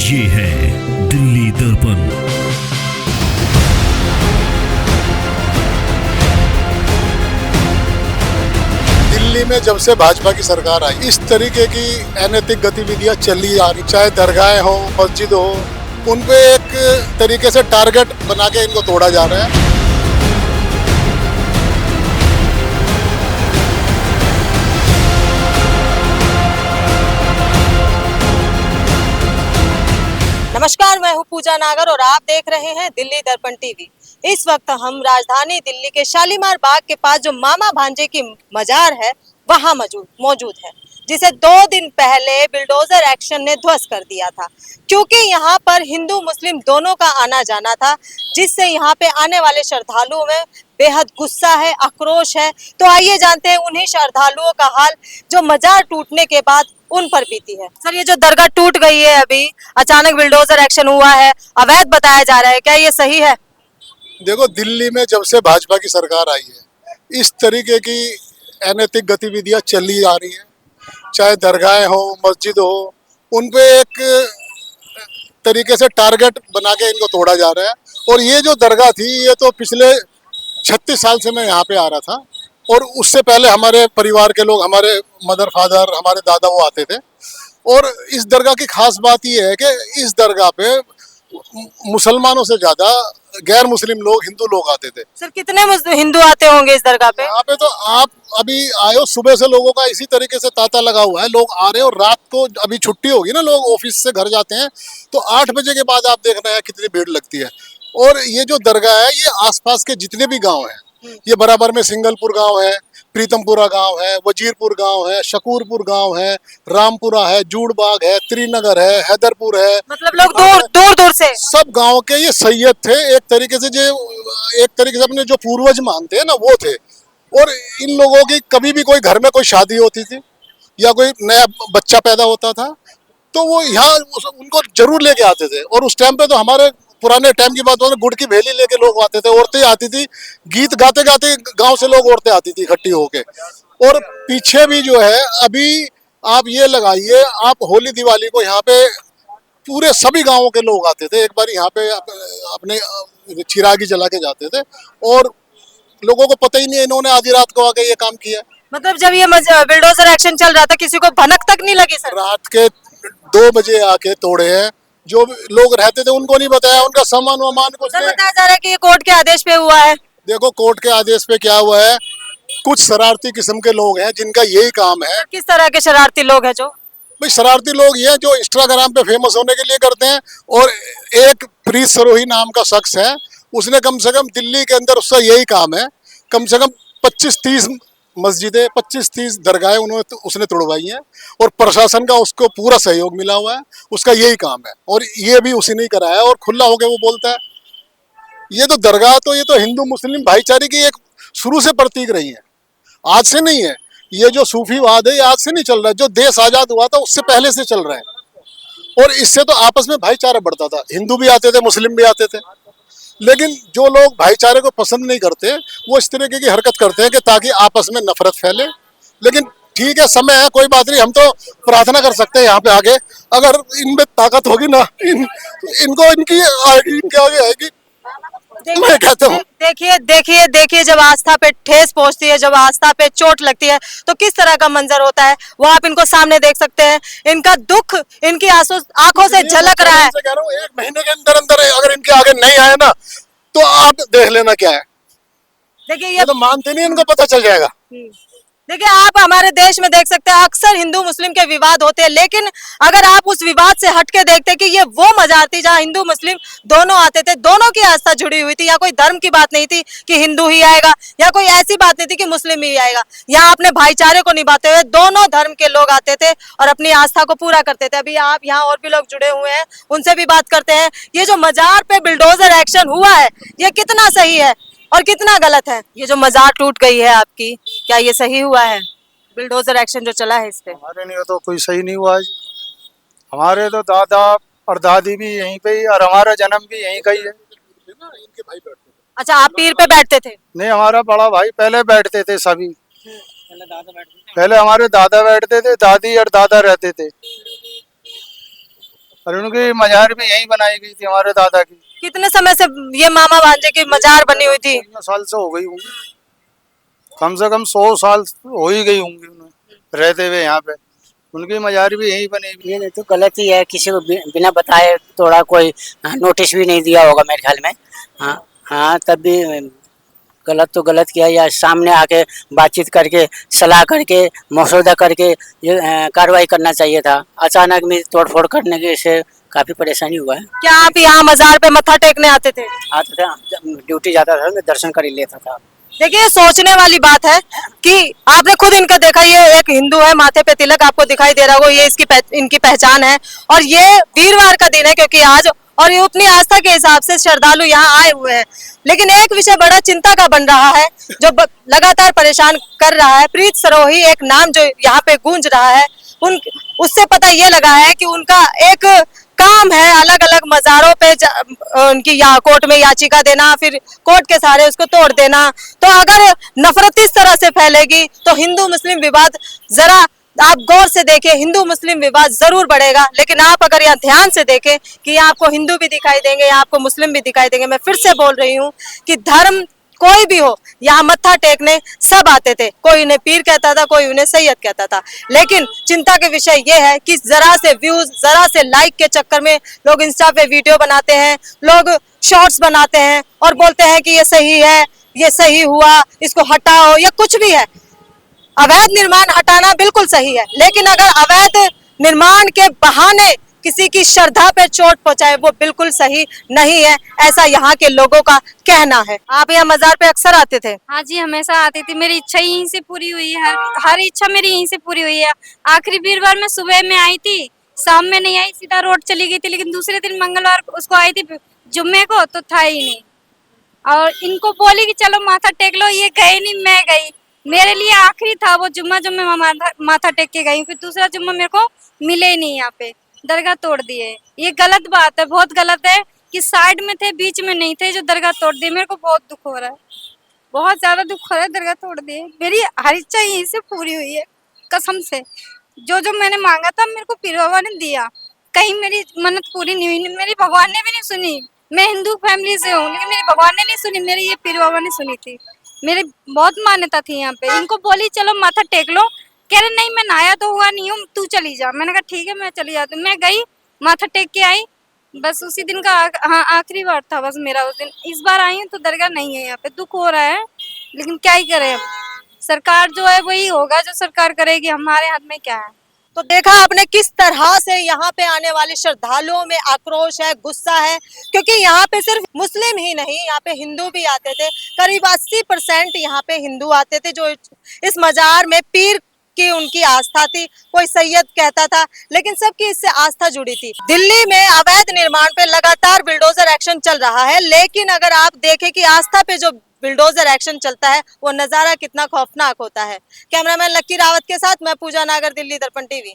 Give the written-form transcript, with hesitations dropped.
ये है दिल्ली दर्पण। दिल्ली में जब से भाजपा की सरकार आई, इस तरीके की अनैतिक गतिविधियां चली आ रही, चाहे दरगाहें हो, मस्जिद हो, उन पे एक तरीके से टारगेट बना के इनको तोड़ा जा रहा है। नमस्कार, मैं हूँ पूजा नागर और आप देख रहे हैं दिल्ली दर्पण टीवी। इस वक्त हम राजधानी दिल्ली के शालीमार बाग के पास जो मामा भांजे की मजार है वहाँ मौजूद है, जिसे 2 दिन पहले बिल्डोजर एक्शन ने ध्वस्त कर दिया था, क्योंकि यहाँ पर हिंदू मुस्लिम दोनों का आना जाना था, जिससे यहाँ पे आने वाले श्रद्धालुओं में बेहद गुस्सा है, आक्रोश है। तो आइए जानते हैं उन्हीं श्रद्धालुओं का हाल जो मजार टूटने के बाद उन पर बीती है। सर, ये जो दरगाह टूट गई है, अभी अचानक बिल्डोजर एक्शन हुआ है, अवैध बताया जा रहा है, क्या ये सही है? देखो, दिल्ली में जब से भाजपा की सरकार आई है, इस तरीके की अनैतिक गतिविधियां चली आ रही है, चाहे दरगाहें हो, मस्जिद हो, उन पे एक तरीके से टारगेट बना के इनको तोड़ा जा रहा है। और ये जो दरगाह थी, ये तो पिछले 36 साल से मैं यहाँ पे आ रहा था, और उससे पहले हमारे परिवार के लोग, हमारे मदर फादर, हमारे दादा, वो आते थे। और इस दरगाह की खास बात ये है कि इस दरगाह पे मुसलमानों से ज्यादा गैर मुस्लिम लोग, हिंदू लोग आते थे। सर, कितने हिंदू आते होंगे इस दरगाह पे? यहाँ पे तो आप अभी आए हो, सुबह से लोगों का इसी तरीके से तांता लगा हुआ है, लोग आ रहे हो। रात को अभी छुट्टी होगी ना, लोग ऑफिस से घर जाते हैं, तो 8 बजे के बाद आप देखना है कितनी भीड़ लगती है। और ये जो दरगाह है, ये आसपास के जितने भी गांव हैं, ये बराबर में सिंगलपुर गांव है, प्रीतमपुरा गांव है, वजीरपुर गांव है, शकूरपुर गांव है, रामपुरा है, जूड़बाग है, त्रिनगर है, हैदरपुर है। मतलब लोग दूर दूर से, सब गांव के ये सैयद थे, एक तरीके से अपने जो पूर्वज मानते हैं ना, वो थे। और इन लोगों की कभी भी कोई घर में कोई शादी होती थी या कोई नया बच्चा पैदा होता था, तो वो यहाँ उनको जरूर लेके आते थे। और उस टाइम पे तो हमारे पुराने टाइम की बात हो, गुड़ की भेली लेके लोग आते थे, औरतें आती थी, गीत गाते गाते गांव से लोग, औरतें आती थी इकट्ठी होके। और पीछे भी जो है, अभी आप ये लगाइए, आप होली दिवाली को यहाँ पे पूरे सभी गांवों के लोग आते थे। एक बार यहाँ पे अपने चिरागी जला के जाते थे, और लोगों को पता ही नहीं इन्होंने आधी रात को आके ये काम किया। मतलब जब ये बिल्डोजर एक्शन चल रहा था, किसी को भनक तक नहीं लगी? सर, रात के 2 बजे आके तोड़े हैं। जो लोग रहते थे उनको नहीं बताया, उनका सामान वामान कुछ नहीं। बताया जा रहा है कि ये कोर्ट के आदेश पे हुआ है। देखो, कोर्ट के आदेश पे क्या हुआ है, कुछ शरारती किस्म के लोग हैं जिनका यही काम है। किस तरह के शरारती लोग हैं? जो भाई, शरारती लोग ये जो इंस्टाग्राम पे फेमस होने के लिए करते हैं। और एक प्रीत सरोही नाम का शख्स है, उसने कम से कम दिल्ली के अंदर, उसका यही काम है, कम से कम 25-30 मस्जिदें, 25-30 दरगाहें उसने तोड़वाई हैं। और प्रशासन का उसको पूरा सहयोग मिला हुआ है, उसका यही काम है। और ये भी उसी ने कराया है, और खुला होकर वो बोलता है। ये तो दरगाह, तो ये तो हिंदू मुस्लिम भाईचारे की एक शुरू से प्रतीक रही है, आज से नहीं है। ये जो सूफीवाद है, ये आज से नहीं चल रहा है, जो देश आजाद हुआ था उससे पहले से चल रहा है। और इससे तो आपस में भाईचारा बढ़ता था, हिंदू भी आते थे, मुस्लिम भी आते थे। लेकिन जो लोग भाईचारे को पसंद नहीं करते, वो इस तरीके की हरकत करते हैं कि ताकि आपस में नफरत फैले। लेकिन ठीक है, समय है, कोई बात नहीं, हम तो प्रार्थना कर सकते हैं यहाँ पे आगे, अगर इनमें ताकत होगी ना, इनको इनके आगे आएगी। मैं कहता हूँ, देखिए, जब आस्था पे ठेस पहुंचती है, जब आस्था पे चोट लगती है, तो किस तरह का मंजर होता है वो आप इनको सामने देख सकते हैं। इनका दुख इनकी आंखों से झलक रहा है। कह रहा हूँ, 1 महीने के अंदर अंदर अगर इनके आगे नहीं आए ना, तो आप देख लेना क्या है। देखिए, ये तो मानते नहीं, इनको पता चल जाएगा। देखिए, आप हमारे देश में देख सकते हैं, अक्सर हिंदू मुस्लिम के विवाद होते हैं, लेकिन अगर आप उस विवाद से हटके देखते हैं कि ये वो मजार थी जहां हिंदू मुस्लिम दोनों आते थे, दोनों की आस्था जुड़ी हुई थी। या कोई धर्म की बात नहीं थी कि हिंदू ही आएगा, या कोई ऐसी बात नहीं थी कि मुस्लिम ही आएगा। यहाँ अपने भाईचारे को निभाते हुए दोनों धर्म के लोग आते थे और अपनी आस्था को पूरा करते थे। अभी आप यहाँ और भी लोग जुड़े हुए हैं, उनसे भी बात करते हैं। ये जो मजार पे बिल्डोजर एक्शन हुआ है, ये कितना सही है और कितना गलत है? ये जो मजार टूट गई है आपकी, क्या ये सही हुआ है? बिल्डोजर एक्शन जो चला है इस पे? हमारे लिए तो कोई सही नहीं हुआ जी। हमारे तो दादा और दादी भी यहीं पे ही, और हमारा जन्म भी यहीं का ही है। इनके भाई बैठते थे। अच्छा, आप पीर पे बैठते थे? नहीं, हमारा बड़ा भाई पहले बैठते थे सभी। पहले हमारे दादा बैठते थे, दादी और दादा रहते थे। और उनकी मजार भी यहीं बनाई गई थी हमारे दादा की। कितने समय से ये मामा भांजे की मजार बनी हुई थी? कितने साल से हो गई होंगी, कम से कम 100 साल हो ही गई होंगी उन्हें रहते हुए यहाँ पे। उनकी मजार भी यहीं बनी हुई। ये तो गलत ही है, किसी को बिना बताए थोड़ा कोई नोटिस भी नहीं दिया होगा मेरे ख्याल में। हाँ हाँ, तब भी गलत तो गलत किया, या सामने आके बातचीत करके सलाह करके मसौदा करके ये कार्रवाई करना चाहिए था। अचानक में तोड़फोड़ करने के से काफी परेशानी हुआ है। क्या आप यहाँ मजार पे मत्था टेकने आते थे? आते थे, ड्यूटी जाता था, मैं दर्शन कर ही लेता था। देखिए, सोचने वाली बात है कि आपने खुद इनका देखा, ये एक हिंदू है, माथे पे तिलक आपको दिखाई दे रहा होगा, ये इनकी पहचान है। और ये वीरवार का दिन है क्योंकि आज, और ये उतनी आस्था के हिसाब से श्रद्धालु यहाँ आए हुए हैं। लेकिन एक विषय बड़ा चिंता का बन रहा है जो लगातार परेशान कर रहा है। प्रीत सरोही एक नाम जो यहाँ पे गूंज रहा है, उससे पता ये लगा है कि उनका एक काम है अलग अलग मजारों पे उनकी या कोर्ट में याचिका देना, फिर कोर्ट के सहारे उसको तोड़ देना। तो अगर नफरत इस तरह से फैलेगी तो हिंदू मुस्लिम विवाद, जरा आप गौर से देखें, हिंदू मुस्लिम विवाद जरूर बढ़ेगा। लेकिन आप अगर यहाँ ध्यान से देखें कि यहाँ आपको हिंदू भी दिखाई देंगे, यहाँ आपको मुस्लिम भी दिखाई देंगे। मैं फिर से बोल रही हूँ कि धर्म कोई भी हो, यहाँ मत्था टेकने सब आते थे। कोई उन्हें पीर कहता था, कोई उन्हें सैयद कहता था। लेकिन चिंता के विषय ये है कि जरा से व्यूज, जरा से लाइक के चक्कर में लोग इंस्टा पे वीडियो बनाते हैं, लोग शॉर्ट्स बनाते हैं और बोलते हैं कि ये सही है, ये सही हुआ, इसको हटाओ, या कुछ भी है। अवैध निर्माण हटाना बिल्कुल सही है, लेकिन अगर अवैध निर्माण के बहाने किसी की श्रद्धा पे चोट पहुंचाए, वो बिल्कुल सही नहीं है, ऐसा यहाँ के लोगों का कहना है। आप यहाँ मजार पे अक्सर आते थे? हाँ जी, हमेशा आती थी। मेरी इच्छा यहीं से पूरी हुई है, हर इच्छा मेरी यहीं से पूरी हुई है। आखिरी वीरवार में सुबह में आई थी, शाम में नहीं आई, सीधा रोड चली गई थी। लेकिन दूसरे दिन मंगलवार को उसको आई थी, जुम्मे को, तो था ही नहीं। और इनको बोली कि चलो माथा टेक लो, ये गए नहीं, मैं गई। मेरे लिए आखिरी था वो जुम्मा, जो मैं माथा टेक के गई। फिर दूसरा जुम्मा मेरे को मिले ही नहीं, यहाँ पे दरगाह तोड़ दिए। ये गलत बात है, बहुत गलत है कि साइड में थे, बीच में नहीं थे, जो दरगाह तोड़ दिए। मेरे को बहुत दुख हो रहा है, बहुत ज्यादा दुख हो रहा है। दरगाह तोड़ दिए, मेरी हर इच्छा यहीं से पूरी हुई है, कसम से। जो जो मैंने मांगा था मेरे को पीर बाबा ने दिया, कहीं मेरी मन्नत पूरी नहीं हुई। मेरी भगवान ने भी नहीं सुनी। मैं हिंदू फैमिली से हूँ, लेकिन मेरी भगवान ने नहीं सुनी, मेरी ये पीर बाबा ने सुनी थी। मेरी बहुत मान्यता थी यहाँ पे। इनको बोली चलो माथा टेक लो, कह रहे नहीं मैं नहाया तो हुआ नहीं हूँ, तू चली जा। मैंने कहा ठीक है, मैं चली जाती हूँ। मैं गई, माथा टेक के आई, बस उसी दिन का हाँ आखिरी बार था बस मेरा उस दिन। इस बार आई हूँ तो दरगाह नहीं है यहाँ पे, दुख हो रहा है, लेकिन क्या ही करें। सरकार जो है वही होगा जो सरकार करेगी, हमारे हाथ में क्या है। तो देखा आपने किस तरह से यहाँ पे आने वाले श्रद्धालुओं में आक्रोश है, गुस्सा है, क्योंकि यहाँ पे सिर्फ मुस्लिम ही नहीं, यहाँ पे हिंदू भी आते थे। करीब 80% यहाँ पे हिंदू आते थे, जो इस मजार में पीर की उनकी आस्था थी। कोई सैयद कहता था, लेकिन सबकी इससे आस्था जुड़ी थी। दिल्ली में अवैध निर्माण पे लगातार बिल्डोजर एक्शन चल रहा है, लेकिन अगर आप देखें कि आस्था पे जो बिल्डोजर एक्शन चलता है, वो नजारा कितना खौफनाक होता है। कैमरामैन लक्की रावत के साथ मैं पूजा नागर, दिल्ली दर्पण टीवी।